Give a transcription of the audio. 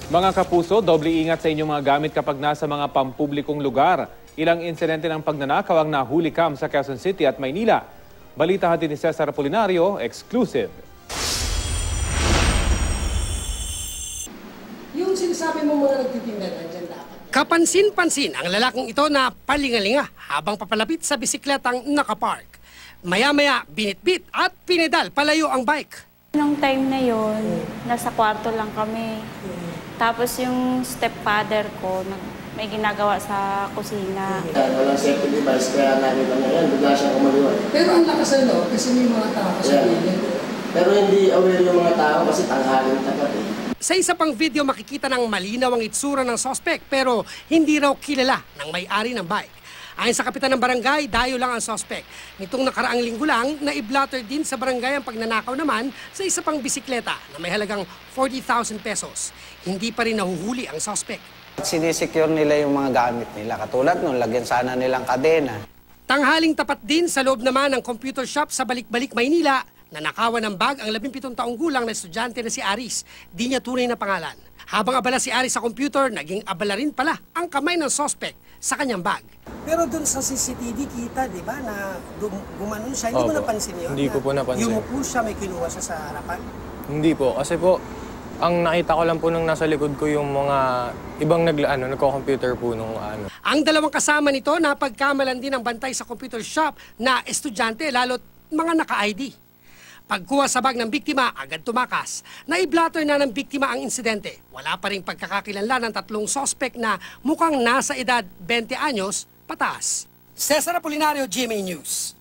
Mga kapuso, doble ingat sa inyong mga gamit kapag nasa mga pampublikong lugar. Ilang insidente ng pagnanakaw ang nahuli kam sa Quezon City at Maynila. Balita hatid ni Cesar Apolinario, exclusive. Yung sinasabi mo mga nagtitinda, nandyan dapat. Kapansin-pansin ang lalaking ito na palingalinga habang papalapit sa bisikletang nakapark. Maya-maya, binitbit at pinedal palayo ang bike. Nung time na yon, nasa kwarto lang kami. Tapos yung stepfather ko, may ginagawa sa kusina. Walang safety device, kaya nakita niya yan, bigla siya kumaliwa. Pero ang lakas na loob kasi may mga tao sa gilid. Pero hindi aware yung mga tao kasi tanghalin tapat eh. Sa isa pang video makikita ng malinaw ang itsura ng suspect pero hindi raw kilala ng may-ari ng bike. Ayon sa kapitan ng barangay, dayo lang ang suspect. Nitong nakaraang linggo lang, na-i-blotter din sa barangay ang pagnanakaw naman sa isa pang bisikleta na may halagang 40,000 pesos. Hindi pa rin nahuhuli ang suspect. Sinisecure nila yung mga gamit nila. Katulad nun, lagyan sana nilang kadena. Tanghaling tapat din sa loob naman ng computer shop sa Balik-Balik, Maynila, na nakawan ng bag ang 17 taong gulang na estudyante na si Aris. Di niya tunay na pangalan. Habang abala si Aris sa computer, naging abala rin pala ang kamay ng suspect sa kanyang bag. Pero dun sa CCTV kita, di ba, na gumanon siya, hindi mo napansin yun? Hindi ko po napansin. Yumupo siya, may kinuha siya sa harapan? Hindi po, kasi po, ang nakita ko lang po nung nasa likod ko yung mga ibang nagko-computer po nung ano. Ang dalawang kasama nito napagkamalan din ang bantay sa computer shop na estudyante, lalo't mga naka-ID. Pagkuha sa bag ng biktima, agad tumakas. Nai-blotter na ng biktima ang insidente. Wala pa ring pagkakakilanlan ng tatlong suspect na mukhang nasa edad 20 anyos pataas. Cesar Apolinario, GMA News.